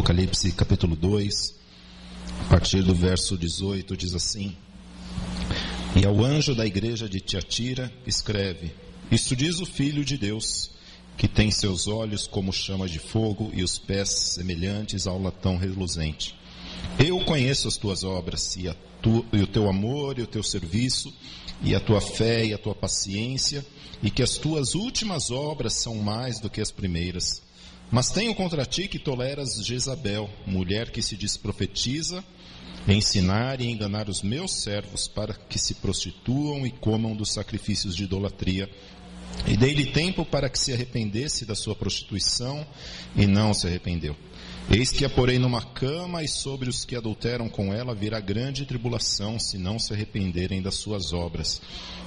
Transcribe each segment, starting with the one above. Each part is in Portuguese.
Apocalipse capítulo 2, a partir do verso 18, diz assim: E ao anjo da igreja de Tiatira escreve: Isto diz o Filho de Deus, que tem seus olhos como chama de fogo e os pés semelhantes ao latão reluzente. Eu conheço as tuas obras, e o teu amor, e o teu serviço, e a tua fé, e a tua paciência, e que as tuas últimas obras são mais do que as primeiras. Mas tenho contra ti que toleras Jezabel, mulher que se diz profetiza, ensinar e enganar os meus servos para que se prostituam e comam dos sacrifícios de idolatria. E dei-lhe tempo para que se arrependesse da sua prostituição, e não se arrependeu. Eis que a porei numa cama, e sobre os que adulteram com ela virá grande tribulação, se não se arrependerem das suas obras.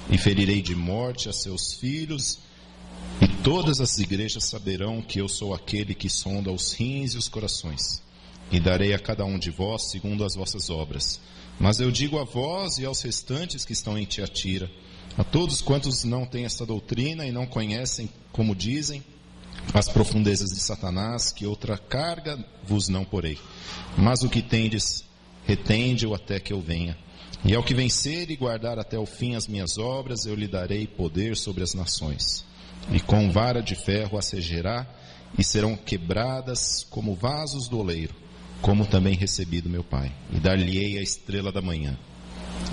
E ferirei de morte a seus filhos, e todas as igrejas saberão que eu sou aquele que sonda os rins e os corações. E darei a cada um de vós segundo as vossas obras. Mas eu digo a vós e aos restantes que estão em Tiatira, a todos quantos não têm esta doutrina e não conhecem, como dizem, as profundezas de Satanás, que outra carga vos não porei. Mas o que tendes, retende-o até que eu venha. E ao que vencer e guardar até o fim as minhas obras, eu lhe darei poder sobre as nações. E com vara de ferro as regerá, e serão quebradas como vasos do oleiro, como também recebi do meu Pai. E dar-lhe-ei a estrela da manhã.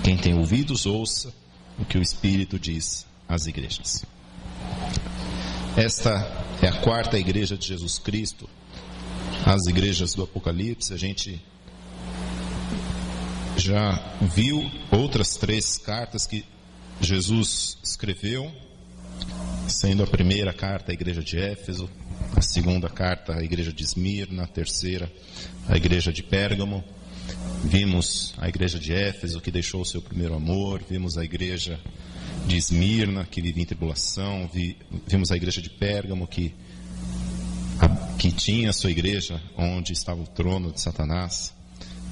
Quem tem ouvidos, ouça o que o Espírito diz às igrejas. Esta é a quarta igreja de Jesus Cristo. As igrejas do Apocalipse, a gente já viu outras 3 cartas que Jesus escreveu, sendo a primeira carta a igreja de Éfeso, a segunda carta a igreja de Esmirna, a terceira a igreja de Pérgamo. Vimos a igreja de Éfeso, que deixou o seu primeiro amor. Vimos a igreja de Esmirna, que vive em tribulação. Vimos a igreja de Pérgamo, que tinha a sua igreja onde estava o trono de Satanás.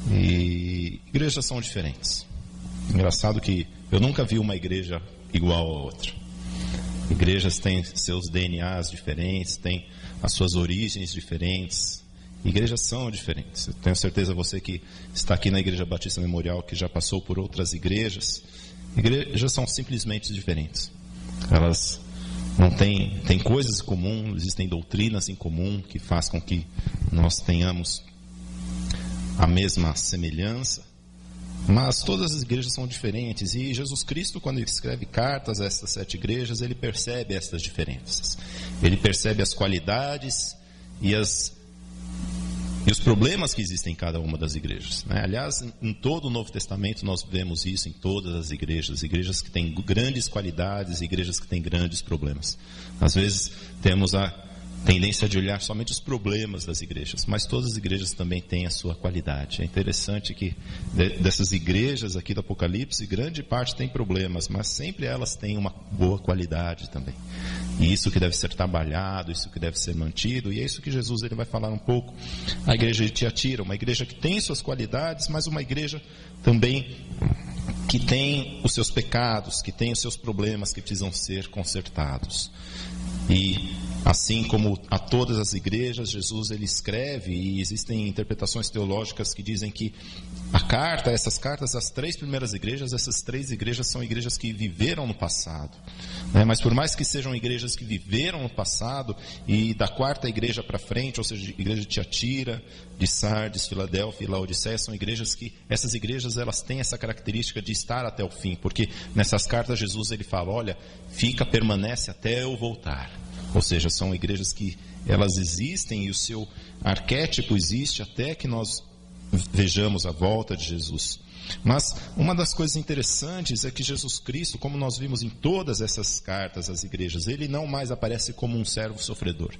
E igrejas são diferentes. Engraçado que eu nunca vi uma igreja igual a outra. Igrejas têm seus DNAs diferentes, têm as suas origens diferentes. Igrejas são diferentes. Eu tenho certeza, você que está aqui na Igreja Batista Memorial, que já passou por outras igrejas são simplesmente diferentes. Elas não têm coisas em comum, existem doutrinas em comum que faz com que nós tenhamos a mesma semelhança, mas todas as igrejas são diferentes. E Jesus Cristo, quando ele escreve cartas a estas 7 igrejas, ele percebe essas diferenças. Ele percebe as qualidades e os problemas que existem em cada uma das igrejas, né? Aliás, em todo o Novo Testamento nós vemos isso em todas as igrejas que têm grandes qualidades e igrejas que têm grandes problemas. Às vezes temos a tendência de olhar somente os problemas das igrejas, mas todas as igrejas também têm a sua qualidade. É interessante que dessas igrejas aqui do Apocalipse, grande parte tem problemas, mas sempre elas têm uma boa qualidade também. E isso que deve ser trabalhado, isso que deve ser mantido, e é isso que Jesus ele vai falar um pouco. A igreja de Tiatira, uma igreja que tem suas qualidades, mas uma igreja também que tem os seus pecados, que tem os seus problemas que precisam ser consertados. E assim como a todas as igrejas, Jesus ele escreve, e existem interpretações teológicas que dizem que essas cartas, as 3 primeiras igrejas, essas 3 igrejas são igrejas que viveram no passado, né? Mas por mais que sejam igrejas que viveram no passado, e da quarta igreja para frente, ou seja, igreja de Tiatira, de Sardes, Filadélfia e Laodiceia, são igrejas que, essas igrejas elas têm essa característica de estar até o fim, porque nessas cartas Jesus ele fala, olha, permanece até eu voltar. Ou seja, são igrejas que elas existem e o seu arquétipo existe até que nós vejamos a volta de Jesus. Mas uma das coisas interessantes é que Jesus Cristo, como nós vimos em todas essas cartas às igrejas, ele não mais aparece como um servo sofredor.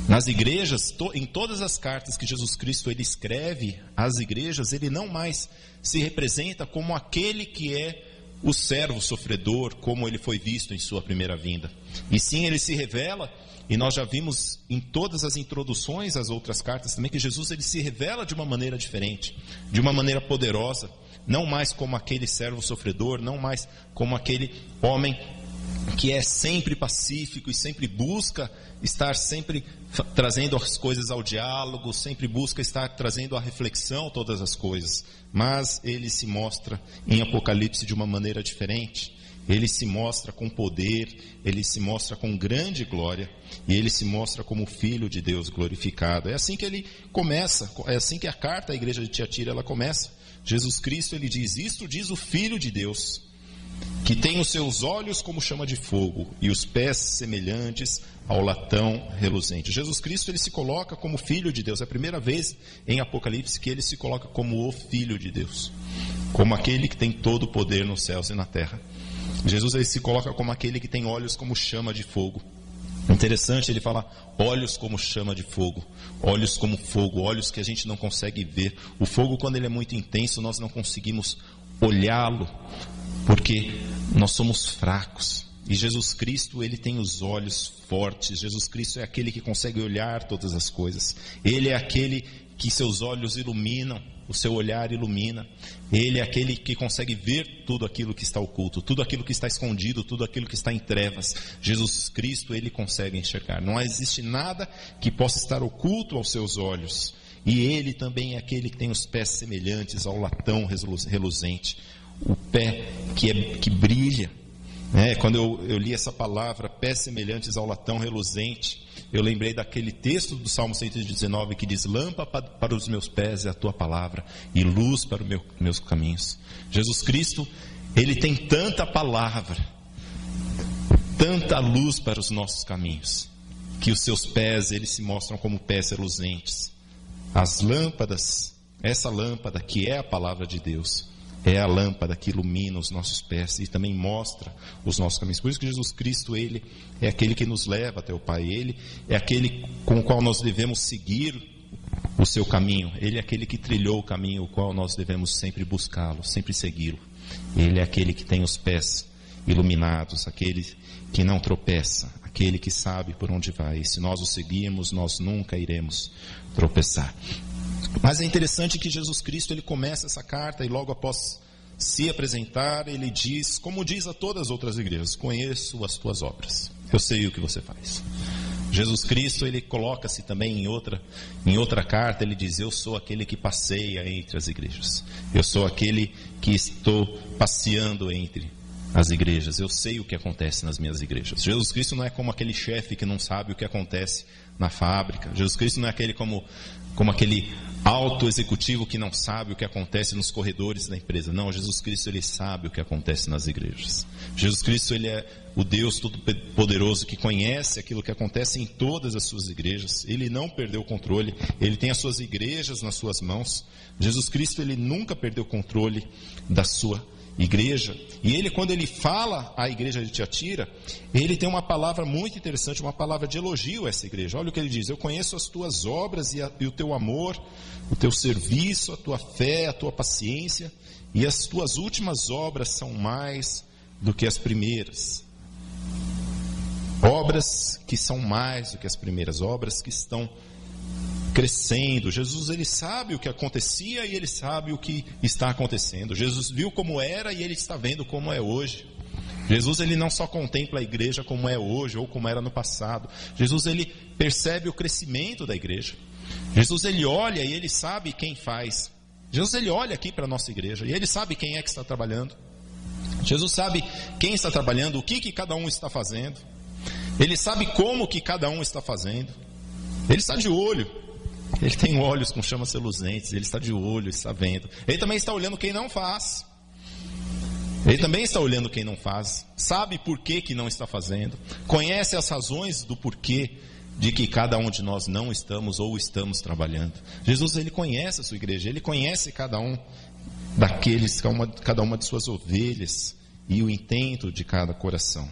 Nas igrejas, em todas as cartas que Jesus Cristo ele escreve às igrejas, ele não mais se representa como aquele que é o servo sofredor, como ele foi visto em sua primeira vinda. E sim, ele se revela, e nós já vimos em todas as introduções às outras cartas também, que Jesus ele se revela de uma maneira diferente, de uma maneira poderosa, não mais como aquele servo sofredor, não mais como aquele homem que é sempre pacífico e sempre busca estar sempre trazendo as coisas ao diálogo, sempre busca estar trazendo à reflexão todas as coisas. Mas ele se mostra em Apocalipse de uma maneira diferente. Ele se mostra com poder, ele se mostra com grande glória, e ele se mostra como Filho de Deus glorificado. É assim que ele começa, é assim que a carta à igreja de Tiatira ela começa. Jesus Cristo, ele diz: isto diz o Filho de Deus, que tem os seus olhos como chama de fogo e os pés semelhantes ao latão reluzente. Jesus Cristo, ele se coloca como Filho de Deus. É a primeira vez em Apocalipse que ele se coloca como o Filho de Deus, como aquele que tem todo o poder nos céus e na terra. Jesus, ele se coloca como aquele que tem olhos como chama de fogo. Interessante, ele fala olhos como chama de fogo, olhos como fogo, olhos que a gente não consegue ver. O fogo, quando ele é muito intenso, nós não conseguimos olhá-lo, porque nós somos fracos. E Jesus Cristo, ele tem os olhos fortes. Jesus Cristo é aquele que consegue olhar todas as coisas. Ele é aquele que seus olhos iluminam, o seu olhar ilumina. Ele é aquele que consegue ver tudo aquilo que está oculto, tudo aquilo que está escondido, tudo aquilo que está em trevas. Jesus Cristo, ele consegue enxergar. Não existe nada que possa estar oculto aos seus olhos. E ele também é aquele que tem os pés semelhantes ao latão reluzente. O pé que brilha. Quando eu li essa palavra, pés semelhantes ao latão reluzente, eu lembrei daquele texto do Salmo 119 que diz: lâmpada para os meus pés é a tua palavra e luz para os meus caminhos. Jesus Cristo, ele tem tanta palavra, tanta luz para os nossos caminhos, que os seus pés, eles se mostram como pés reluzentes. As lâmpadas, essa lâmpada que é a palavra de Deus, é a lâmpada que ilumina os nossos pés e também mostra os nossos caminhos. Por isso que Jesus Cristo, ele é aquele que nos leva até o Pai. Ele é aquele com o qual nós devemos seguir o seu caminho. Ele é aquele que trilhou o caminho, o qual nós devemos sempre buscá-lo, sempre segui-lo. Ele é aquele que tem os pés iluminados, aquele que não tropeça, aquele que sabe por onde vai. E se nós o seguirmos, nós nunca iremos tropeçar. Mas é interessante que Jesus Cristo, ele começa essa carta e logo após se apresentar, ele diz, como diz a todas as outras igrejas: conheço as tuas obras, eu sei o que você faz. Jesus Cristo, ele coloca-se também em outra carta, ele diz: eu sou aquele que passeia entre as igrejas, eu sou aquele que estou passeando entre as igrejas, eu sei o que acontece nas minhas igrejas. Jesus Cristo não é como aquele chefe que não sabe o que acontece na fábrica. Jesus Cristo não é aquele como aquele alto executivo que não sabe o que acontece nos corredores da empresa. Não, Jesus Cristo, ele sabe o que acontece nas igrejas. Jesus Cristo, ele é o Deus Todo-Poderoso que conhece aquilo que acontece em todas as suas igrejas. Ele não perdeu o controle, ele tem as suas igrejas nas suas mãos. Jesus Cristo, ele nunca perdeu o controle da sua igreja. E ele, quando ele fala à igreja de Tiatira, ele tem uma palavra muito interessante, uma palavra de elogio a essa igreja. Olha o que ele diz: eu conheço as tuas obras e o teu amor, o teu serviço, a tua fé, a tua paciência, e as tuas últimas obras são mais do que as primeiras. Obras que são mais do que as primeiras, obras que estão crescendo. Jesus, ele sabe o que acontecia e ele sabe o que está acontecendo. Jesus viu como era e ele está vendo como é hoje. Jesus, ele não só contempla a igreja como é hoje ou como era no passado. Jesus, ele percebe o crescimento da igreja. Jesus, ele olha e ele sabe quem faz. Jesus, ele olha aqui para a nossa igreja e ele sabe quem é que está trabalhando. Jesus sabe quem está trabalhando, o que cada um está fazendo. Ele sabe como que cada um está fazendo. Ele está de olho. Ele tem olhos com chamas reluzentes, ele está de olho, está vendo. Ele também está olhando quem não faz. Ele também está olhando quem não faz. Sabe por que não está fazendo. Conhece as razões do porquê de que cada um de nós não estamos ou estamos trabalhando. Jesus, ele conhece a sua igreja, ele conhece cada um daqueles, cada uma de suas ovelhas e o intento de cada coração.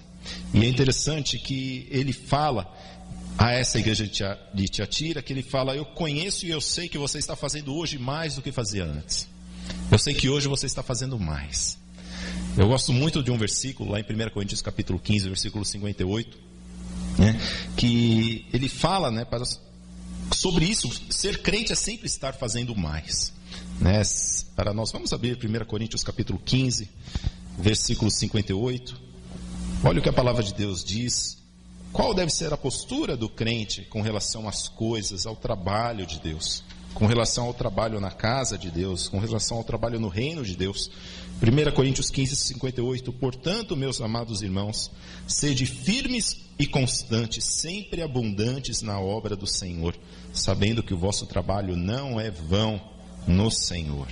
E é interessante que ele fala a essa igreja de Tiatira, que ele fala: eu conheço e eu sei que você está fazendo hoje mais do que fazia antes. Eu sei que hoje você está fazendo mais. Eu gosto muito de um versículo lá em 1 Coríntios capítulo 15, versículo 58, que ele fala, sobre isso. Ser crente é sempre estar fazendo mais, para nós. Vamos abrir 1 Coríntios capítulo 15, versículo 58. Olha o que a palavra de Deus diz. Qual deve ser a postura do crente com relação às coisas, ao trabalho de Deus, com relação ao trabalho na casa de Deus, com relação ao trabalho no reino de Deus? 1 Coríntios 15, 58. Portanto, meus amados irmãos, sede firmes e constantes, sempre abundantes na obra do Senhor, sabendo que o vosso trabalho não é vão no Senhor.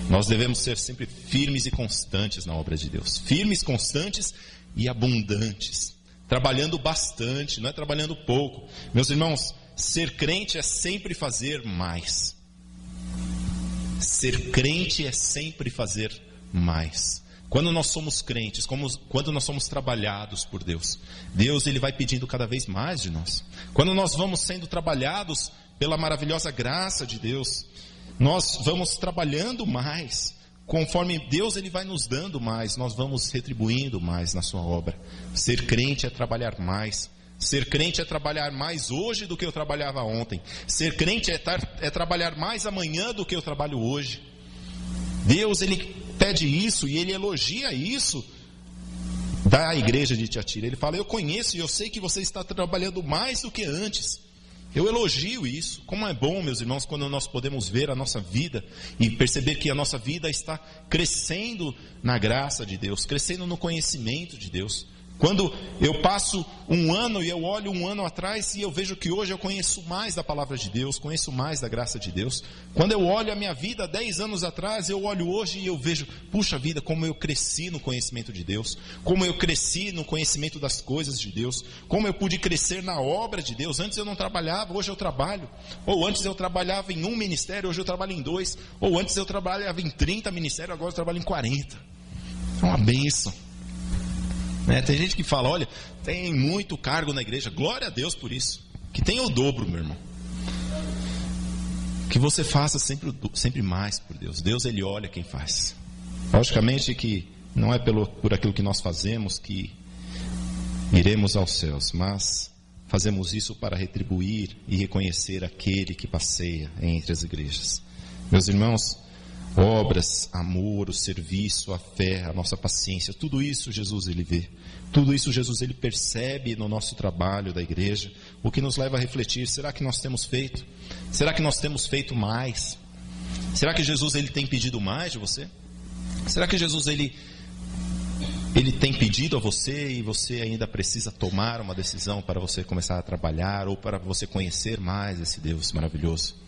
Nós devemos ser sempre firmes e constantes na obra de Deus. Firmes, constantes e abundantes. Trabalhando bastante, não é trabalhando pouco. Meus irmãos, ser crente é sempre fazer mais. Ser crente é sempre fazer mais. Quando nós somos crentes, quando nós somos trabalhados por Deus, Deus ele vai pedindo cada vez mais de nós. Quando nós vamos sendo trabalhados pela maravilhosa graça de Deus, nós vamos trabalhando mais. Conforme Deus ele vai nos dando mais, nós vamos retribuindo mais na sua obra. Ser crente é trabalhar mais. Ser crente é trabalhar mais hoje do que eu trabalhava ontem. Ser crente é trabalhar mais amanhã do que eu trabalho hoje. Deus ele pede isso e ele elogia isso da igreja de Tiatira. Ele fala: eu conheço e eu sei que você está trabalhando mais do que antes. Eu elogio isso. Como é bom, meus irmãos, quando nós podemos ver a nossa vida e perceber que a nossa vida está crescendo na graça de Deus, crescendo no conhecimento de Deus. Quando eu passo um ano e eu olho um ano atrás e eu vejo que hoje eu conheço mais da palavra de Deus, conheço mais da graça de Deus. Quando eu olho a minha vida 10 anos atrás, eu olho hoje e eu vejo, puxa vida, como eu cresci no conhecimento de Deus, como eu cresci no conhecimento das coisas de Deus, como eu pude crescer na obra de Deus. Antes eu não trabalhava, hoje eu trabalho. Ou antes eu trabalhava em um ministério, hoje eu trabalho em 2. Ou antes eu trabalhava em 30 ministérios, agora eu trabalho em 40. É uma bênção. Tem gente que fala: olha, tem muito cargo na igreja. Glória a Deus por isso. Que tenha o dobro, meu irmão. Que você faça sempre mais por Deus. Deus ele olha quem faz. Logicamente que não é por aquilo que nós fazemos que iremos aos céus, mas fazemos isso para retribuir e reconhecer aquele que passeia entre as igrejas. Meus irmãos, obras, amor, o serviço, a fé, a nossa paciência, tudo isso Jesus ele vê. Tudo isso Jesus ele percebe no nosso trabalho da igreja, o que nos leva a refletir: será que nós temos feito? Será que nós temos feito mais? Será que Jesus ele tem pedido mais de você? Será que Jesus ele tem pedido a você e você ainda precisa tomar uma decisão para você começar a trabalhar ou para você conhecer mais esse Deus maravilhoso?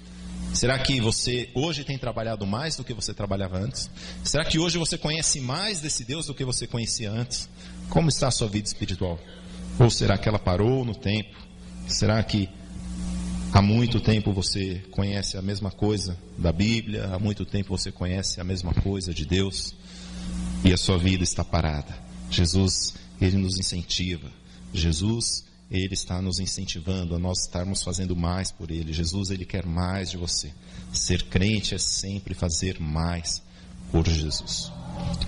Será que você hoje tem trabalhado mais do que você trabalhava antes? Será que hoje você conhece mais desse Deus do que você conhecia antes? Como está a sua vida espiritual? Ou será que ela parou no tempo? Será que há muito tempo você conhece a mesma coisa da Bíblia? Há muito tempo você conhece a mesma coisa de Deus? E a sua vida está parada. Jesus, ele nos incentiva. Jesus, ele está nos incentivando a nós estarmos fazendo mais por ele. Jesus, ele quer mais de você. Ser crente é sempre fazer mais por Jesus.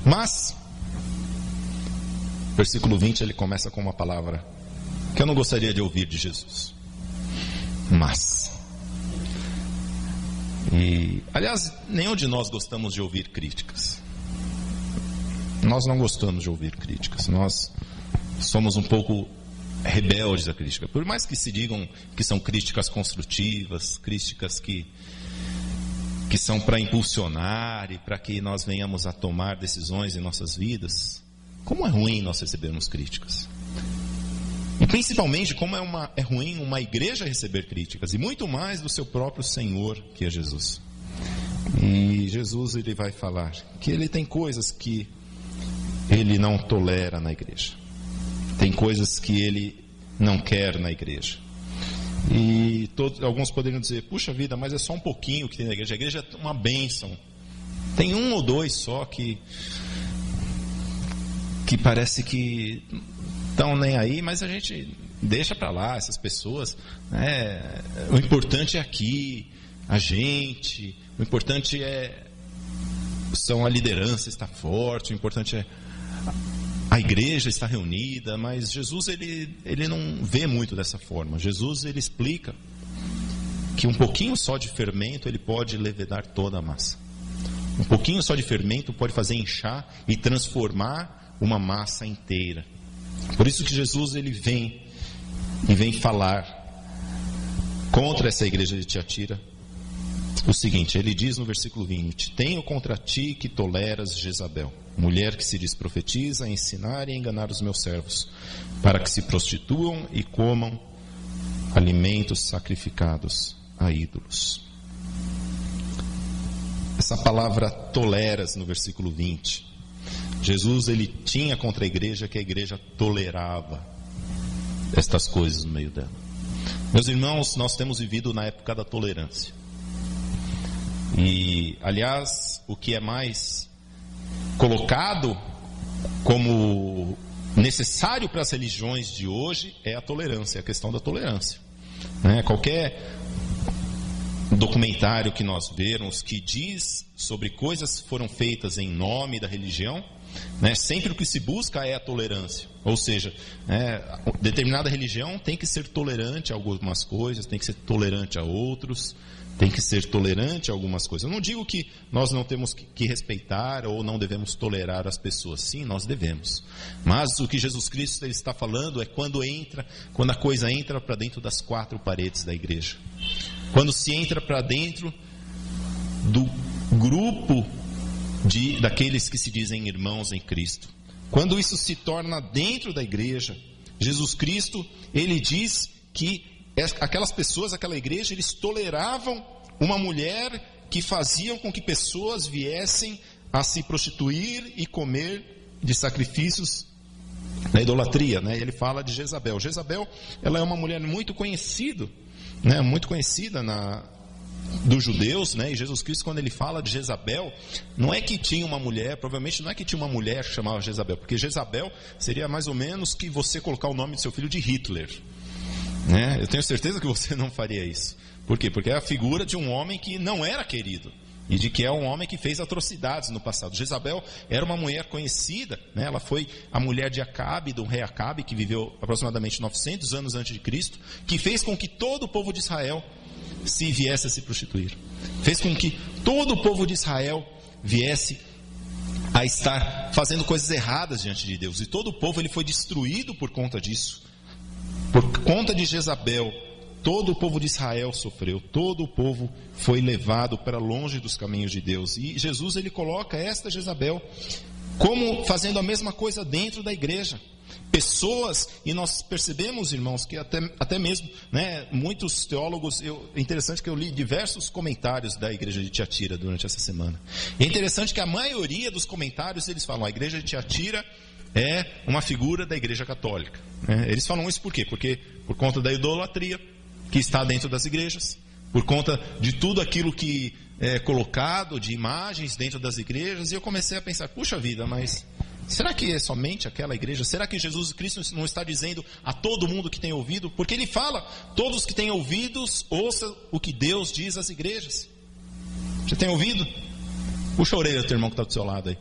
Mas, versículo 20, ele começa com uma palavra que eu não gostaria de ouvir de Jesus. Mas. E, aliás, nenhum de nós gostamos de ouvir críticas. Nós não gostamos de ouvir críticas. Nós somos um pouco rebeldes à crítica. Por mais que se digam que são críticas construtivas, críticas que são para impulsionar e para que nós venhamos a tomar decisões em nossas vidas, como é ruim nós recebermos críticas. E principalmente como é ruim uma igreja receber críticas, e muito mais do seu próprio Senhor, que é Jesus. E Jesus ele vai falar que ele tem coisas que ele não tolera na igreja. Tem coisas que ele não quer na igreja. E alguns poderiam dizer: puxa vida, mas é só um pouquinho que tem na igreja. A igreja é uma bênção. Tem um ou dois só que parece que estão nem aí, mas a gente deixa para lá essas pessoas. O importante é aqui, a gente. O importante são a liderança está forte. O importante é a igreja está reunida. Mas Jesus ele não vê muito dessa forma. Jesus ele explica que um pouquinho só de fermento ele pode levedar toda a massa. Um pouquinho só de fermento pode fazer inchar e transformar uma massa inteira. Por isso que Jesus ele vem falar contra essa igreja de Tiatira o seguinte, ele diz no versículo 20: tenho contra ti que toleras Jezabel, mulher que se diz profetiza, a ensinar e a enganar os meus servos, para que se prostituam e comam alimentos sacrificados a ídolos. Essa palavra toleras no versículo 20, Jesus ele tinha contra a igreja que a igreja tolerava estas coisas no meio dela. Meus irmãos, nós temos vivido na época da tolerância. E, aliás, o que é mais colocado como necessário para as religiões de hoje é a tolerância, a questão da tolerância. Qualquer documentário que nós vermos que diz sobre coisas que foram feitas em nome da religião, sempre o que se busca é a tolerância. Ou seja, determinada religião tem que ser tolerante a algumas coisas, tem que ser tolerante a outros, tem que ser tolerante a algumas coisas. Eu não digo que nós não temos que respeitar ou não devemos tolerar as pessoas. Sim, nós devemos. Mas o que Jesus Cristo ele está falando é quando a coisa entra para dentro das quatro paredes da igreja. Quando se entra para dentro do grupo daqueles que se dizem irmãos em Cristo. Quando isso se torna dentro da igreja, Jesus Cristo, ele diz que aquelas pessoas, aquela igreja, eles toleravam uma mulher que faziam com que pessoas viessem a se prostituir e comer de sacrifícios da idolatria. Ele fala de Jezabel. Jezabel, ela é uma mulher muito conhecida, dos judeus, e Jesus Cristo, quando ele fala de Jezabel, não é que tinha uma mulher, provavelmente não é que tinha uma mulher que chamava Jezabel, porque Jezabel seria mais ou menos que você colocar o nome do seu filho de Hitler. Eu tenho certeza que você não faria isso. Por quê? Porque é a figura de um homem que não era querido, e de que é um homem que fez atrocidades no passado. Jezabel era uma mulher conhecida, ela foi a mulher de Acabe, do rei Acabe, que viveu aproximadamente 900 anos antes de Cristo, que fez com que todo o povo de Israel viesse a se prostituir. Fez com que todo o povo de Israel viesse a estar fazendo coisas erradas diante de Deus. E todo o povo ele foi destruído por conta disso. Por conta de Jezabel, todo o povo de Israel sofreu. Todo o povo foi levado para longe dos caminhos de Deus. E Jesus ele coloca esta Jezabel como fazendo a mesma coisa dentro da igreja. Pessoas, e nós percebemos, irmãos, que até mesmo, muitos teólogos, é interessante que eu li diversos comentários da igreja de Tiatira durante essa semana. E é interessante que a maioria dos comentários, eles falam, a igreja de Tiatira é uma figura da igreja católica. Eles falam isso por quê? Porque por conta da idolatria que está dentro das igrejas, por conta de tudo aquilo que é colocado, de imagens dentro das igrejas, e eu comecei a pensar, puxa vida, mas será que é somente aquela igreja? Será que Jesus Cristo não está dizendo a todo mundo que tem ouvido? Porque ele fala, todos que têm ouvidos, ouçam o que Deus diz às igrejas. Você tem ouvido? Puxa a orelha do teu irmão que está do seu lado aí.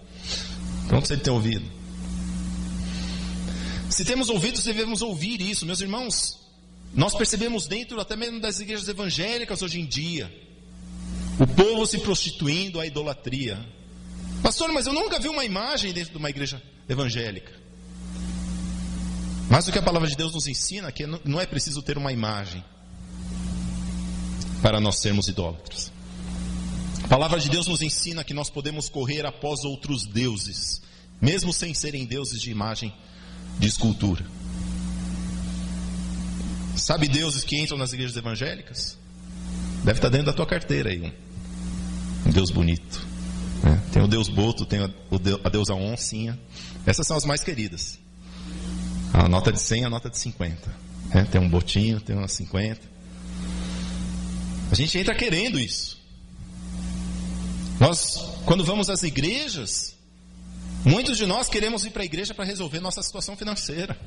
Pronto, se ele tem ouvido. Se temos ouvidos, devemos ouvir isso. Meus irmãos, nós percebemos dentro até mesmo das igrejas evangélicas hoje em dia, o povo se prostituindo à idolatria. Pastor, mas eu nunca vi uma imagem dentro de uma igreja evangélica. Mas o que a palavra de Deus nos ensina é que não é preciso ter uma imagem para nós sermos idólatras. A palavra de Deus nos ensina que nós podemos correr após outros deuses, mesmo sem serem deuses de imagem de escultura. Sabe deuses que entram nas igrejas evangélicas? Deve estar dentro da tua carteira aí um Deus bonito. Tem o Deus Boto, tem a deusa Oncinha. Essas são as mais queridas. A nota de 100 e a nota de 50. Tem um botinho, tem uma 50. A gente entra querendo isso. Nós, quando vamos às igrejas, muitos de nós queremos ir para a igreja para resolver nossa situação financeira.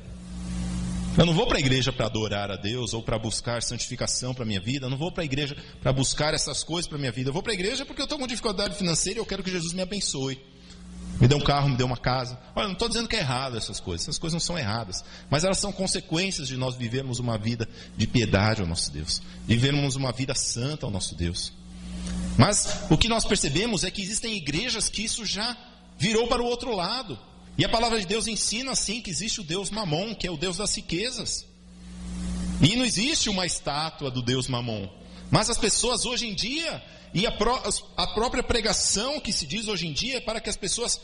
Eu não vou para a igreja para adorar a Deus ou para buscar santificação para a minha vida. Eu não vou para a igreja para buscar essas coisas para a minha vida. Eu vou para a igreja porque eu estou com dificuldade financeira e eu quero que Jesus me abençoe. Me dê um carro, me dê uma casa. Olha, não estou dizendo que é errado essas coisas. Essas coisas não são erradas. Mas elas são consequências de nós vivermos uma vida de piedade ao nosso Deus. Vivermos uma vida santa ao nosso Deus. Mas o que nós percebemos é que existem igrejas que isso já virou para o outro lado. E a palavra de Deus ensina assim que existe o Deus Mamon, que é o Deus das riquezas. E não existe uma estátua do Deus Mamon. Mas as pessoas hoje em dia, e a própria pregação que se diz hoje em dia, é para que as pessoas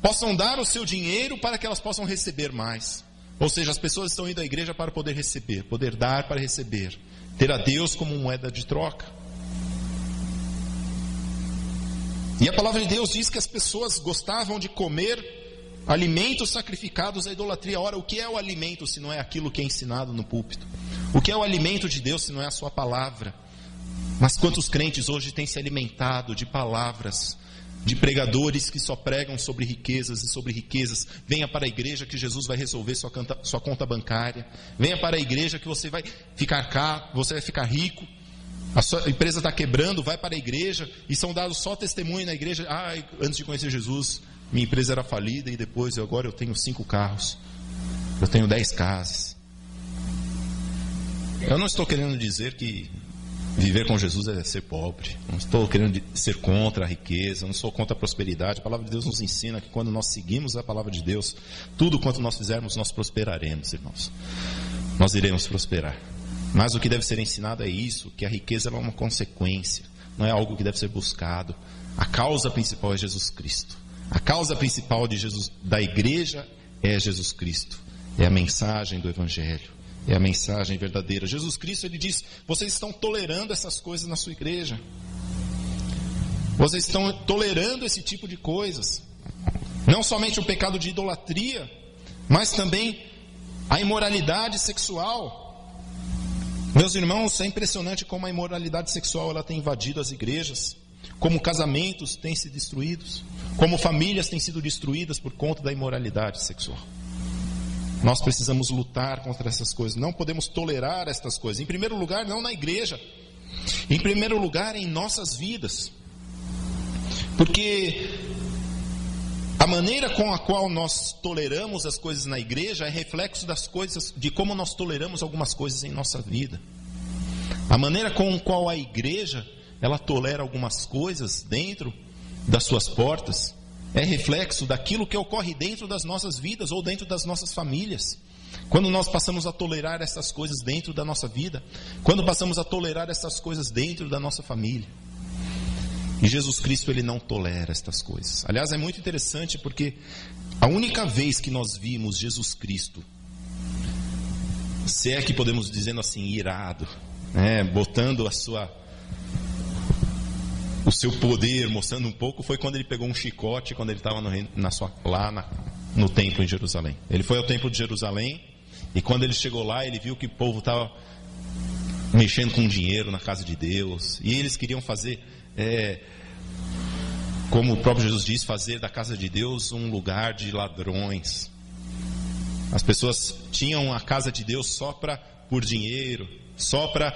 possam dar o seu dinheiro para que elas possam receber mais. Ou seja, as pessoas estão indo à igreja para poder receber, poder dar para receber, ter a Deus como moeda de troca. E a palavra de Deus diz que as pessoas gostavam de comer alimentos sacrificados à idolatria. Ora, o que é o alimento se não é aquilo que é ensinado no púlpito? O que é o alimento de Deus se não é a sua palavra? Mas quantos crentes hoje têm se alimentado de palavras, de pregadores que só pregam sobre riquezas e sobre riquezas? Venha para a igreja que Jesus vai resolver sua conta bancária. Venha para a igreja que você vai ficar rico. A sua empresa está quebrando, vai para a igreja e são dados só testemunho na igreja. Antes de conhecer Jesus, minha empresa era falida e depois agora eu tenho 5 carros, eu tenho 10 casas. Eu não estou querendo dizer que viver com Jesus é ser pobre. Não estou querendo ser contra a riqueza, não sou contra a prosperidade. A palavra de Deus nos ensina que quando nós seguimos a palavra de Deus, tudo quanto nós fizermos, nós prosperaremos, irmãos. Nós iremos prosperar. Mas o que deve ser ensinado é isso, que a riqueza é uma consequência, não é algo que deve ser buscado. A causa principal é Jesus Cristo. A causa principal da igreja é Jesus Cristo. É a mensagem do Evangelho. É a mensagem verdadeira. Jesus Cristo, ele diz: vocês estão tolerando essas coisas na sua igreja. Vocês estão tolerando esse tipo de coisas. Não somente o pecado de idolatria, mas também a imoralidade sexual. Meus irmãos, é impressionante como a imoralidade sexual ela tem invadido as igrejas, como casamentos têm sido destruídos, como famílias têm sido destruídas por conta da imoralidade sexual. Nós precisamos lutar contra essas coisas, não podemos tolerar estas coisas. Em primeiro lugar, não na igreja, em primeiro lugar em nossas vidas, porque a maneira com a qual nós toleramos as coisas na igreja é reflexo das coisas, de como nós toleramos algumas coisas em nossa vida. A maneira com a qual a igreja ela tolera algumas coisas dentro das suas portas é reflexo daquilo que ocorre dentro das nossas vidas ou dentro das nossas famílias. Quando nós passamos a tolerar essas coisas dentro da nossa vida, quando passamos a tolerar essas coisas dentro da nossa família. E Jesus Cristo, ele não tolera estas coisas. Aliás, é muito interessante porque a única vez que nós vimos Jesus Cristo, se é que podemos dizendo assim, irado, botando o seu poder, mostrando um pouco, foi quando ele pegou um chicote, quando ele estava no templo em Jerusalém. Ele foi ao templo de Jerusalém, e quando ele chegou lá, ele viu que o povo estava mexendo com dinheiro na casa de Deus, e eles queriam fazer, como o próprio Jesus diz, fazer da casa de Deus um lugar de ladrões. As pessoas tinham a casa de Deus só por dinheiro, só para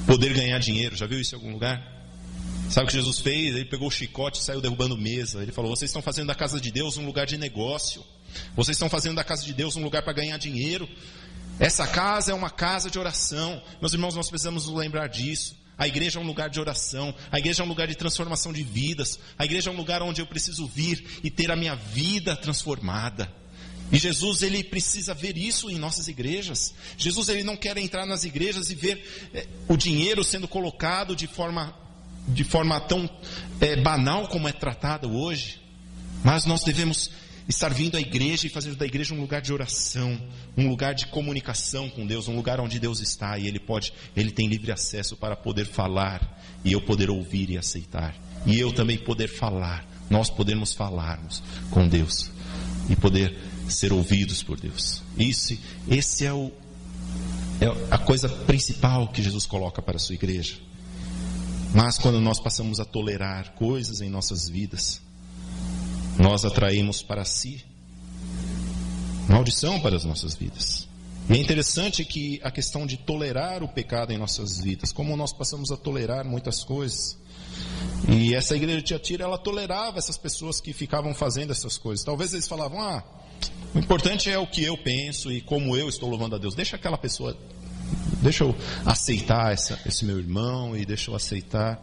poder ganhar dinheiro. Já viu isso em algum lugar? Sabe o que Jesus fez? Ele pegou o chicote e saiu derrubando mesa. Ele falou: vocês estão fazendo da casa de Deus um lugar de negócio. Vocês estão fazendo da casa de Deus um lugar para ganhar dinheiro. Essa casa é uma casa de oração. Meus irmãos, nós precisamos nos lembrar disso. A igreja é um lugar de oração. A igreja é um lugar de transformação de vidas. A igreja é um lugar onde eu preciso vir e ter a minha vida transformada. E Jesus, ele precisa ver isso em nossas igrejas. Jesus, ele não quer entrar nas igrejas e ver o dinheiro sendo colocado de forma tão banal como é tratado hoje. Mas nós devemos estar vindo à igreja e fazer da igreja um lugar de oração, um lugar de comunicação com Deus, um lugar onde Deus está e Ele tem livre acesso para poder falar e eu poder ouvir e aceitar. E eu também poder falar, nós podermos falarmos com Deus e poder ser ouvidos por Deus. Esse é a coisa principal que Jesus coloca para a sua igreja. Mas quando nós passamos a tolerar coisas em nossas vidas, nós atraímos para si maldição para as nossas vidas. E é interessante que a questão de tolerar o pecado em nossas vidas, como nós passamos a tolerar muitas coisas. E essa igreja de Tiatira, ela tolerava essas pessoas que ficavam fazendo essas coisas. Talvez eles falavam: o importante é o que eu penso e como eu estou louvando a Deus. Deixa eu aceitar esse meu irmão e deixa eu aceitar.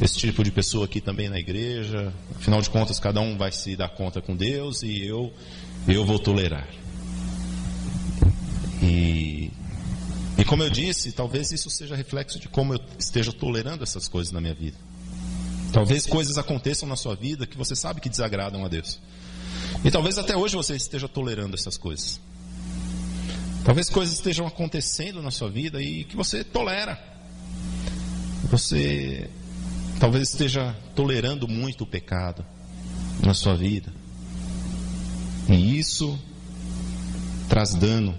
esse tipo de pessoa aqui também na igreja. Afinal de contas, cada um vai se dar conta com Deus e eu vou tolerar. E como eu disse, talvez isso seja reflexo de como eu esteja tolerando essas coisas na minha vida. Talvez coisas aconteçam na sua vida que você sabe que desagradam a Deus. E talvez até hoje você esteja tolerando essas coisas. Talvez coisas estejam acontecendo na sua vida e que você tolera. Você talvez esteja tolerando muito o pecado na sua vida. E isso traz dano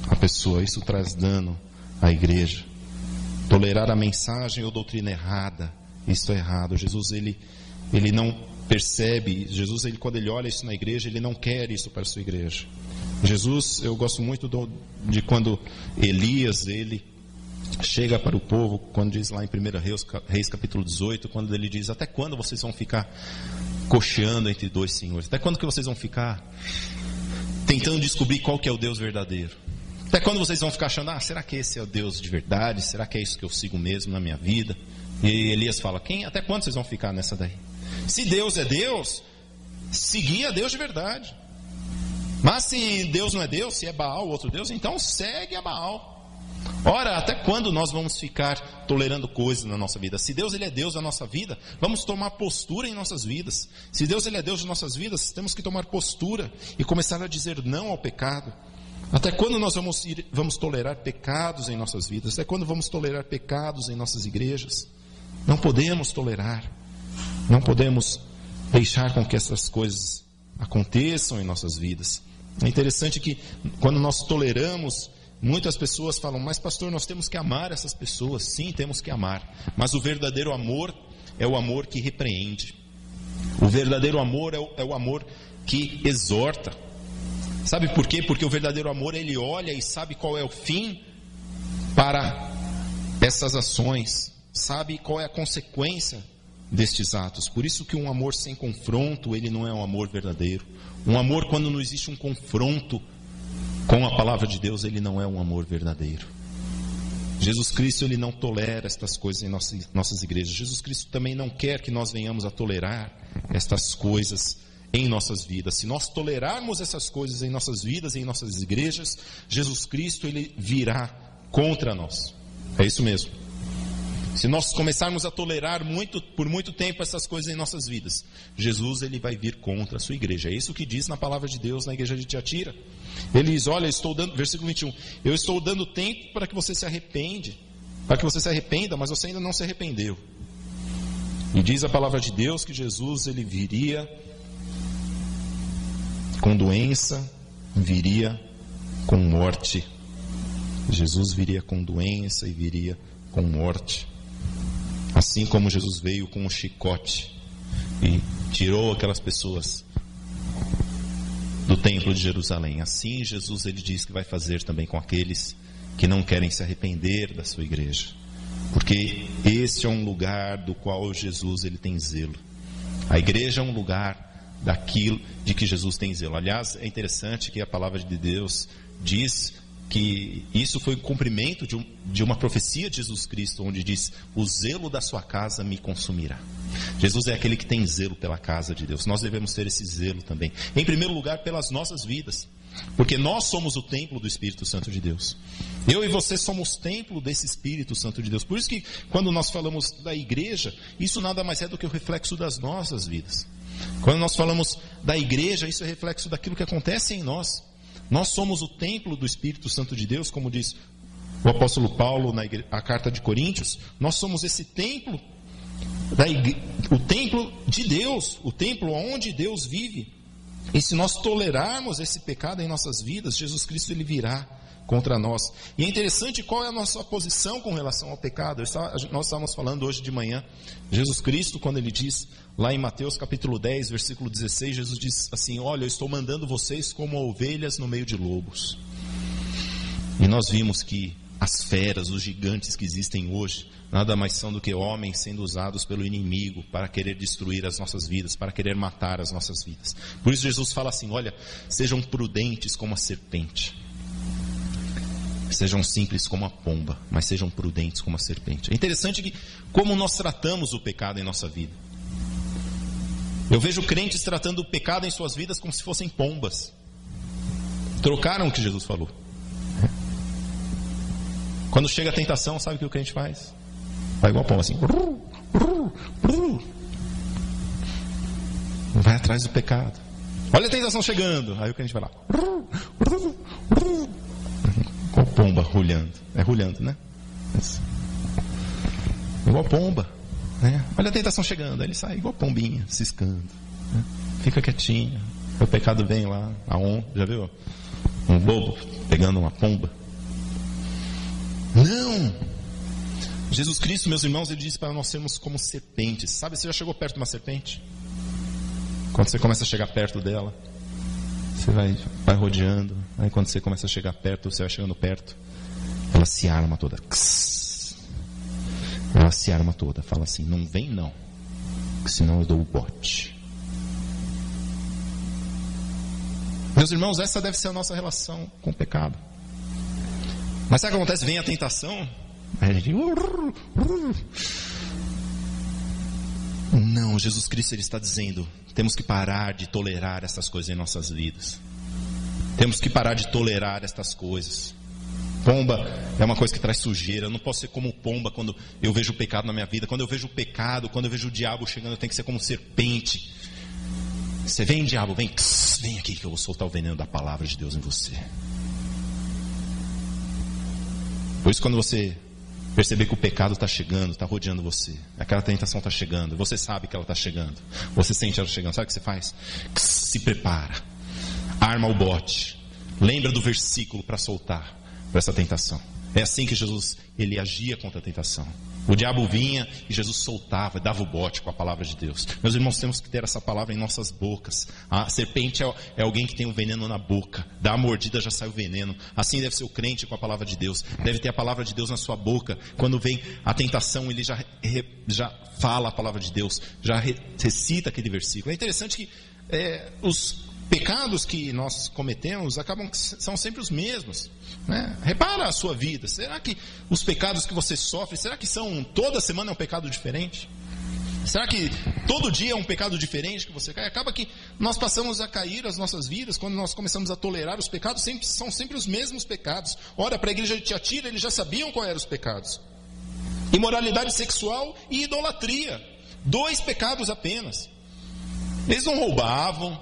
à pessoa, isso traz dano à igreja. Tolerar a mensagem ou doutrina errada, isso é errado. Jesus, ele não percebe, Jesus, quando ele olha isso na igreja, ele não quer isso para a sua igreja. Jesus, eu gosto muito de quando Elias, ele chega para o povo, quando diz lá em 1 Reis capítulo 18, quando ele diz: até quando vocês vão ficar cocheando entre dois senhores? Até quando que vocês vão ficar tentando descobrir qual que é o Deus verdadeiro? Até quando vocês vão ficar achando, será que esse é o Deus de verdade? Será que é isso que eu sigo mesmo na minha vida? E Elias fala: até quando vocês vão ficar nessa daí? Se Deus é Deus, seguir a Deus de verdade. Mas se Deus não é Deus, se é Baal, outro Deus, então segue a Baal. Ora, até quando nós vamos ficar tolerando coisas na nossa vida? Se Deus ele é Deus da nossa vida, vamos tomar postura em nossas vidas. Se Deus ele é Deus de nossas vidas, temos que tomar postura e começar a dizer não ao pecado. Até quando nós vamos tolerar pecados em nossas vidas? Até quando vamos tolerar pecados em nossas igrejas? Não podemos tolerar. Não podemos deixar com que essas coisas aconteçam em nossas vidas. É interessante que quando nós toleramos, muitas pessoas falam: mas pastor, nós temos que amar essas pessoas. Sim, temos que amar. Mas o verdadeiro amor é o amor que repreende. O verdadeiro amor é o amor que exorta. Sabe por quê? Porque o verdadeiro amor, ele olha e sabe qual é o fim para essas ações. Sabe qual é a consequência destes atos. Por isso que um amor sem confronto, ele não é um amor verdadeiro. Um amor quando não existe um confronto com a palavra de Deus, ele não é um amor verdadeiro. Jesus Cristo, ele não tolera estas coisas em nossas igrejas. Jesus Cristo também não quer que nós venhamos a tolerar estas coisas em nossas vidas. Se nós tolerarmos essas coisas em nossas vidas, em nossas igrejas, Jesus Cristo, ele virá contra nós. É isso mesmo. Se nós começarmos a tolerar por muito tempo essas coisas em nossas vidas, Jesus ele vai vir contra a sua igreja. É isso que diz na palavra de Deus na igreja de Tiatira. Ele diz: olha, versículo 21, eu estou dando tempo para que você se arrependa, mas você ainda não se arrependeu. E diz a palavra de Deus que Jesus ele viria com doença, viria com morte. Jesus viria com doença e viria com morte. Assim como Jesus veio com um chicote e tirou aquelas pessoas do templo de Jerusalém, assim Jesus ele diz que vai fazer também com aqueles que não querem se arrepender da sua igreja. Porque este é um lugar do qual Jesus ele tem zelo. A igreja é um lugar daquilo de que Jesus tem zelo. Aliás, é interessante que a palavra de Deus diz que isso foi o cumprimento de uma profecia de Jesus Cristo, onde diz: o zelo da sua casa me consumirá. Jesus é aquele que tem zelo pela casa de Deus. Nós devemos ter esse zelo também, em primeiro lugar pelas nossas vidas, porque nós somos o templo do Espírito Santo de Deus. Eu e você somos templo desse Espírito Santo de Deus. Por isso que quando nós falamos da igreja, isso nada mais é do que o reflexo das nossas vidas. Quando nós falamos da igreja, isso é reflexo daquilo que acontece em nós. Nós somos o templo do Espírito Santo de Deus, como diz o apóstolo Paulo na carta de Coríntios. Nós somos esse templo, o templo de Deus, o templo onde Deus vive. E se nós tolerarmos esse pecado em nossas vidas, Jesus Cristo ele virá contra nós. E é interessante qual é a nossa posição com relação ao pecado. Nós estávamos falando hoje de manhã, Jesus Cristo, quando ele diz lá em Mateus capítulo 10, versículo 16, Jesus diz assim: olha, eu estou mandando vocês como ovelhas no meio de lobos. E nós vimos que as feras, os gigantes que existem hoje, nada mais são do que homens sendo usados pelo inimigo para querer destruir as nossas vidas, para querer matar as nossas vidas. Por isso Jesus fala assim: olha, sejam prudentes como a serpente. Sejam simples como a pomba, mas sejam prudentes como a serpente. É interessante que como nós tratamos o pecado em nossa vida. Eu vejo crentes tratando o pecado em suas vidas como se fossem pombas. Trocaram o que Jesus falou. Quando chega a tentação, sabe o que o crente faz? Vai igual a pomba assim. Vai atrás do pecado. Olha a tentação chegando. Aí o crente vai lá. Com a pomba rulhando. É rulhando, né? Igual a pomba. Né? Olha a tentação chegando. Aí ele sai igual a pombinha, ciscando. Né? Fica quietinho. O pecado vem lá. Já viu? Um lobo pegando uma pomba. Não! Jesus Cristo, meus irmãos, ele disse para nós sermos como serpentes. Sabe, você já chegou perto de uma serpente? Quando você começa a chegar perto dela, você vai rodeando. Aí quando você começa a chegar perto, você vai chegando perto, ela se arma toda. Ela se arma toda. Fala assim, não vem não, senão eu dou o bote. Meus irmãos, essa deve ser a nossa relação com o pecado. Mas sabe o que acontece? Vem a tentação, aí a gente... Não, Jesus Cristo ele está dizendo, temos que parar de tolerar essas coisas em nossas vidas. Temos que parar de tolerar estas coisas. Pomba é uma coisa que traz sujeira. Eu não posso ser como pomba quando eu vejo o pecado na minha vida. Quando eu vejo o pecado, quando eu vejo o diabo chegando, eu tenho que ser como serpente. Você vem, diabo, vem aqui que eu vou soltar o veneno da palavra de Deus em você. Por isso, quando você perceber que o pecado está chegando, está rodeando você, aquela tentação está chegando, você sabe que ela está chegando, você sente ela chegando, sabe o que você faz? Se prepara, arma o bote, lembra do versículo para soltar para essa tentação. É assim que Jesus ele agia contra a tentação. O diabo vinha e Jesus soltava, dava o bote com a palavra de Deus. Meus irmãos, temos que ter essa palavra em nossas bocas. A serpente é alguém que tem um veneno na boca. Dá a mordida, já sai o veneno. Assim deve ser o crente com a palavra de Deus. Deve ter a palavra de Deus na sua boca. Quando vem a tentação, ele já fala a palavra de Deus. Já recita aquele versículo. É interessante que os pecados que nós cometemos são sempre os mesmos, né? Repara a sua vida. Será que os pecados que você sofre, será que toda semana é um pecado diferente? Será que todo dia é um pecado diferente que você cai? Acaba que nós passamos a cair as nossas vidas quando nós começamos a tolerar os pecados. São sempre os mesmos pecados. Ora, para a igreja de Tiatira eles já sabiam quais eram os pecados: imoralidade sexual e idolatria. 2 pecados apenas. Eles não roubavam,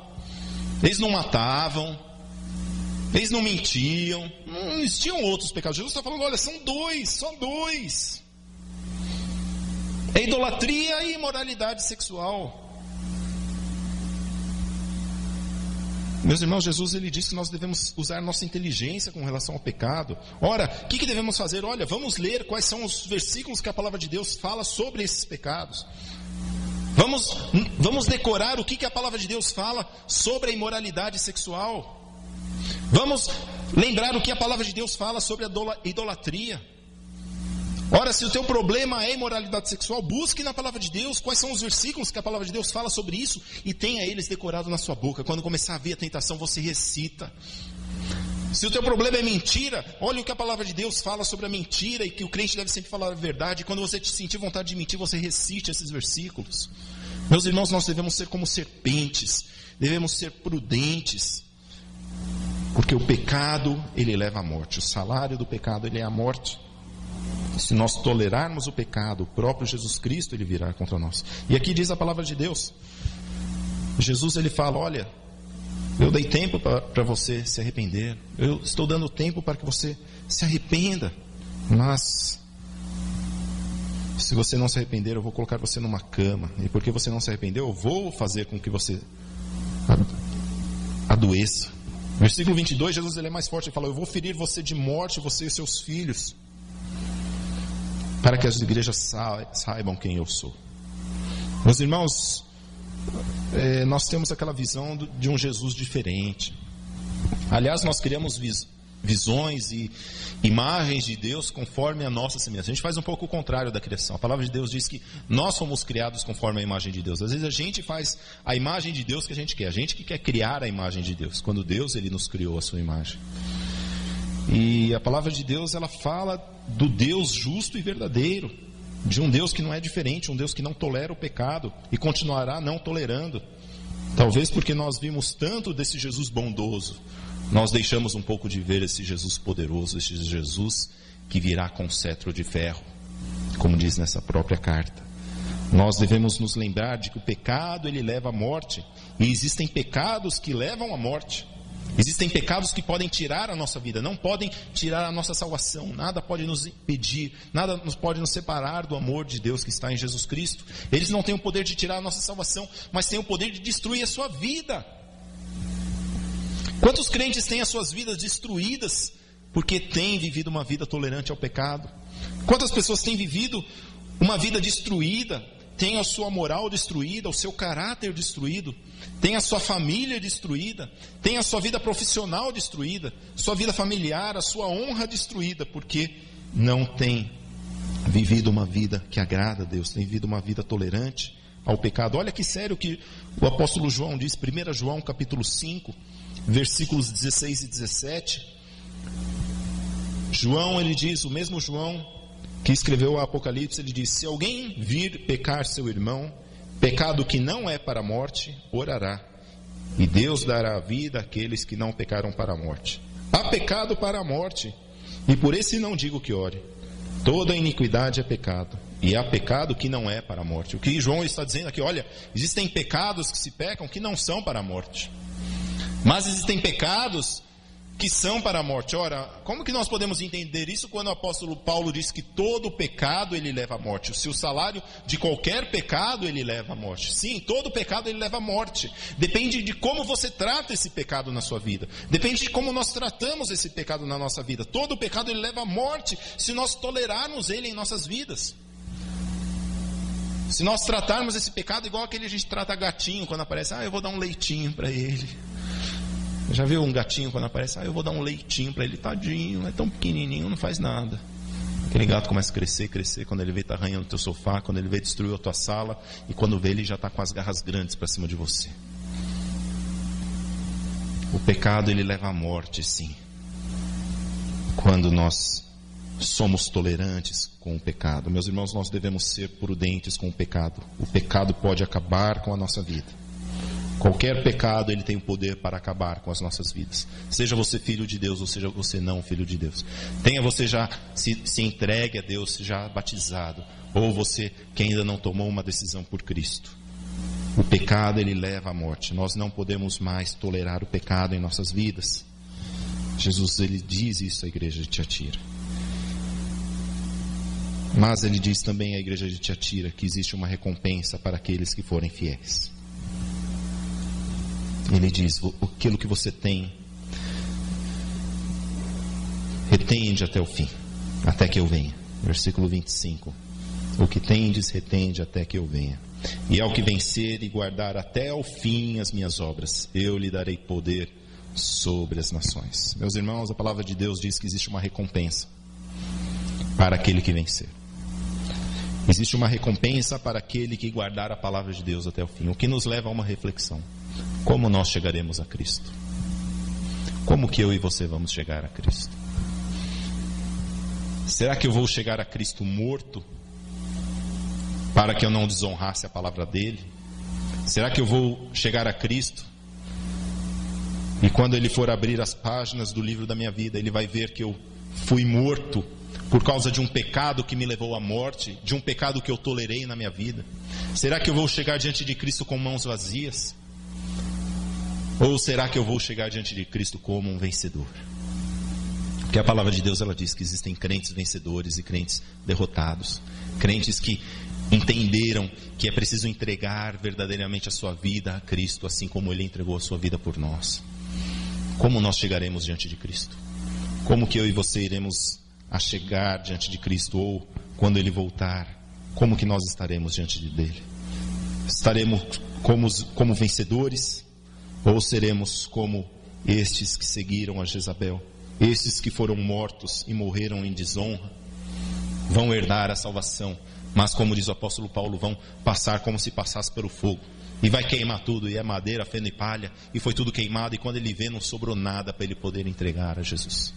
eles não matavam, eles não mentiam, não existiam outros pecados. Jesus está falando, olha, são 2, só 2. É idolatria e imoralidade sexual. Meus irmãos, Jesus ele disse que nós devemos usar nossa inteligência com relação ao pecado. Ora, o que devemos fazer? Olha, vamos ler quais são os versículos que a palavra de Deus fala sobre esses pecados. Vamos decorar o que a palavra de Deus fala sobre a imoralidade sexual. Vamos lembrar o que a palavra de Deus fala sobre a idolatria. Ora, se o teu problema é imoralidade sexual, busque na palavra de Deus quais são os versículos que a palavra de Deus fala sobre isso e tenha eles decorados na sua boca. Quando começar a vir a tentação, você recita. Se o teu problema é mentira, olha o que a palavra de Deus fala sobre a mentira e que o crente deve sempre falar a verdade. Quando você sentir vontade de mentir, você recite esses versículos. Meus irmãos, nós devemos ser como serpentes, devemos ser prudentes, porque o pecado, ele leva à morte. O salário do pecado, ele é a morte. Se nós tolerarmos o pecado, o próprio Jesus Cristo, ele virá contra nós. E aqui diz a palavra de Deus. Jesus, ele fala, olha, eu dei tempo para você se arrepender. Eu estou dando tempo para que você se arrependa. Mas se você não se arrepender, eu vou colocar você numa cama. E porque você não se arrependeu, eu vou fazer com que você adoeça. Versículo 22, Jesus ele é mais forte. Ele fala, eu vou ferir você de morte, você e seus filhos, para que as igrejas saibam quem eu sou. Meus irmãos, nós temos aquela visão de um Jesus diferente. Aliás, nós criamos visões e imagens de Deus conforme a nossa semelhança. A gente faz um pouco o contrário da criação. A palavra de Deus diz que nós fomos criados conforme a imagem de Deus. Às vezes a gente faz a imagem de Deus que a gente quer. A gente que quer criar a imagem de Deus, quando Deus ele nos criou a sua imagem. E a palavra de Deus, ela fala do Deus justo e verdadeiro, de um Deus que não é diferente, um Deus que não tolera o pecado e continuará não tolerando. Talvez porque nós vimos tanto desse Jesus bondoso, nós deixamos um pouco de ver esse Jesus poderoso, esse Jesus que virá com cetro de ferro, como diz nessa própria carta. Nós devemos nos lembrar de que o pecado, ele leva à morte, e existem pecados que levam à morte. Existem pecados que podem tirar a nossa vida, não podem tirar a nossa salvação. Nada pode nos impedir, nada pode nos separar do amor de Deus que está em Jesus Cristo. Eles não têm o poder de tirar a nossa salvação, mas têm o poder de destruir a sua vida. Quantos crentes têm as suas vidas destruídas porque têm vivido uma vida tolerante ao pecado? Quantas pessoas têm vivido uma vida destruída, têm a sua moral destruída, o seu caráter destruído, tem a sua família destruída, tem a sua vida profissional destruída, sua vida familiar, a sua honra destruída, porque não tem vivido uma vida que agrada a Deus, tem vivido uma vida tolerante ao pecado. Olha que sério que o apóstolo João diz, 1 João capítulo 5, versículos 16 e 17. João, ele diz, o mesmo João que escreveu o Apocalipse, ele diz: se alguém vir pecar seu irmão, pecado que não é para a morte, orará, e Deus dará a vida àqueles que não pecaram para a morte. Há pecado para a morte, e por esse não digo que ore. Toda iniquidade é pecado, e há pecado que não é para a morte. O que João está dizendo aqui, olha, existem pecados que se pecam que não são para a morte, mas existem pecados que são para a morte. Ora, como que nós podemos entender isso quando o apóstolo Paulo diz que todo pecado ele leva à morte? Se o salário de qualquer pecado ele leva à morte. Sim, todo pecado ele leva à morte. Depende de como você trata esse pecado na sua vida. Depende de como nós tratamos esse pecado na nossa vida. Todo pecado ele leva à morte se nós tolerarmos ele em nossas vidas. Se nós tratarmos esse pecado igual aquele que a gente trata gatinho quando aparece, eu vou dar um leitinho para ele. Já viu um gatinho quando aparece? Eu vou dar um leitinho para ele, tadinho, é tão pequenininho, não faz nada. Aquele gato começa a crescer, quando ele vê tá arranhando o teu sofá, quando ele vê destruiu a tua sala, e quando vê ele já está com as garras grandes para cima de você. O pecado ele leva à morte, sim. Quando nós somos tolerantes com o pecado. Meus irmãos, nós devemos ser prudentes com o pecado. O pecado pode acabar com a nossa vida. Qualquer pecado, ele tem o poder para acabar com as nossas vidas. Seja você filho de Deus, ou seja você não filho de Deus. Tenha você já se entregue a Deus, já batizado. Ou você que ainda não tomou uma decisão por Cristo. O pecado, ele leva à morte. Nós não podemos mais tolerar o pecado em nossas vidas. Jesus, ele diz isso à igreja de Tiatira. Mas ele diz também à igreja de Tiatira que existe uma recompensa para aqueles que forem fiéis. Ele diz, aquilo que você tem, retende até o fim, até que eu venha. Versículo 25. O que tendes, retende até que eu venha. E ao que vencer e guardar até ao fim as minhas obras, eu lhe darei poder sobre as nações. Meus irmãos, a palavra de Deus diz que existe uma recompensa para aquele que vencer. Existe uma recompensa para aquele que guardar a palavra de Deus até o fim. O que nos leva a uma reflexão. Como nós chegaremos a Cristo? Como que eu e você vamos chegar a Cristo? Será que eu vou chegar a Cristo morto para que eu não desonrasse a palavra dele? Será que eu vou chegar a Cristo e quando ele for abrir as páginas do livro da minha vida, ele vai ver que eu fui morto por causa de um pecado que me levou à morte, de um pecado que eu tolerei na minha vida? Será que eu vou chegar diante de Cristo com mãos vazias? Ou será que eu vou chegar diante de Cristo como um vencedor? Porque a palavra de Deus, ela diz que existem crentes vencedores e crentes derrotados. Crentes que entenderam que é preciso entregar verdadeiramente a sua vida a Cristo, assim como Ele entregou a sua vida por nós. Como nós chegaremos diante de Cristo? Como que eu e você iremos a chegar diante de Cristo? Ou quando Ele voltar, como que nós estaremos diante dele? Estaremos como vencedores? Ou seremos como estes que seguiram a Jezabel? Estes que foram mortos e morreram em desonra? Vão herdar a salvação, mas como diz o apóstolo Paulo, vão passar como se passasse pelo fogo. E vai queimar tudo, e é madeira, feno e palha, e foi tudo queimado, e quando ele vê não sobrou nada para ele poder entregar a Jesus.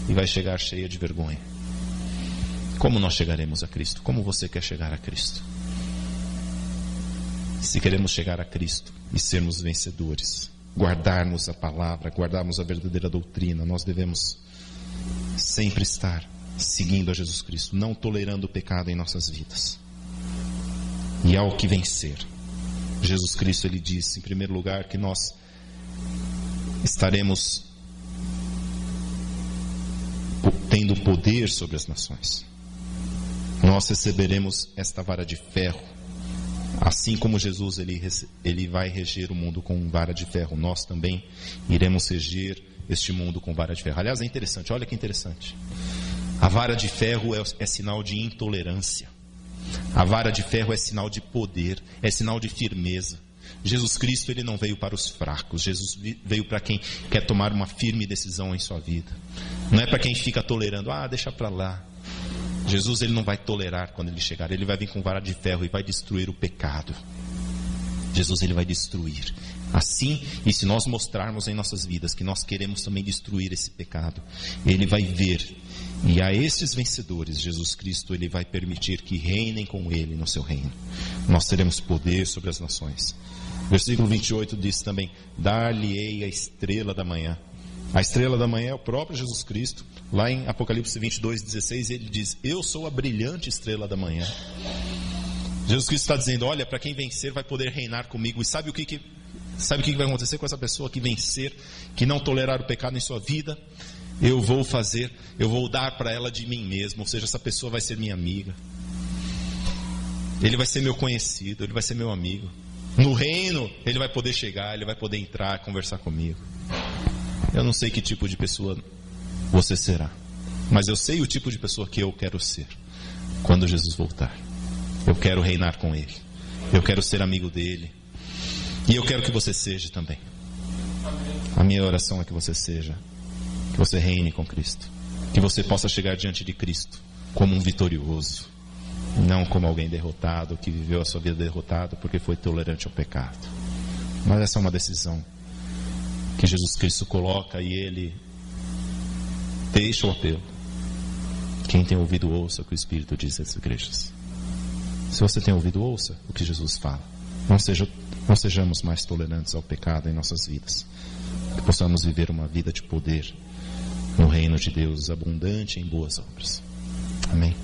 e vai chegar cheia de vergonha. Como nós chegaremos a Cristo? Como você quer chegar a Cristo? Se queremos chegar a Cristo e sermos vencedores, guardarmos a palavra, guardarmos a verdadeira doutrina, nós devemos sempre estar seguindo a Jesus Cristo, não tolerando o pecado em nossas vidas. E ao que vencer, Jesus Cristo, ele disse, em primeiro lugar, que nós estaremos tendo poder sobre as nações. Nós receberemos esta vara de ferro. Assim como Jesus ele vai reger o mundo com vara de ferro, nós também iremos reger este mundo com vara de ferro. Aliás, é interessante, olha que interessante. A vara de ferro é sinal de intolerância. A vara de ferro é sinal de poder, é sinal de firmeza. Jesus Cristo, ele não veio para os fracos. Jesus veio para quem quer tomar uma firme decisão em sua vida. Não é para quem fica tolerando, deixa para lá. Jesus, ele não vai tolerar quando ele chegar. Ele vai vir com vara de ferro e vai destruir o pecado. Jesus, ele vai destruir. Assim, e se nós mostrarmos em nossas vidas que nós queremos também destruir esse pecado, ele vai ver. E a estes vencedores, Jesus Cristo, ele vai permitir que reinem com ele no seu reino. Nós teremos poder sobre as nações. Versículo 28 diz também: dar-lhe-ei a estrela da manhã. A estrela da manhã é o próprio Jesus Cristo. Lá em Apocalipse 22:16, ele diz: eu sou a brilhante estrela da manhã. Jesus Cristo está dizendo: olha, para quem vencer vai poder reinar comigo. E sabe o que vai acontecer com essa pessoa que vencer, que não tolerar o pecado em sua vida? Eu vou dar para ela de mim mesmo. Ou seja, essa pessoa vai ser minha amiga. Ele vai ser meu conhecido, ele vai ser meu amigo. No reino, ele vai poder chegar, ele vai poder entrar, conversar comigo. Eu não sei que tipo de pessoa você será, mas eu sei o tipo de pessoa que eu quero ser quando Jesus voltar. Eu quero reinar com ele, eu quero ser amigo dele, e eu quero que você seja também. A minha oração é que você seja, que você reine com Cristo, que você possa chegar diante de Cristo como um vitorioso, não como alguém derrotado, que viveu a sua vida derrotado porque foi tolerante ao pecado. Mas essa é uma decisão que Jesus Cristo coloca, e ele deixa o apelo. Quem tem ouvido, ouça o que o Espírito diz às igrejas. Se você tem ouvido, ouça o que Jesus fala. Não sejamos mais tolerantes ao pecado em nossas vidas, que possamos viver uma vida de poder no reino de Deus, abundante em boas obras. Amém.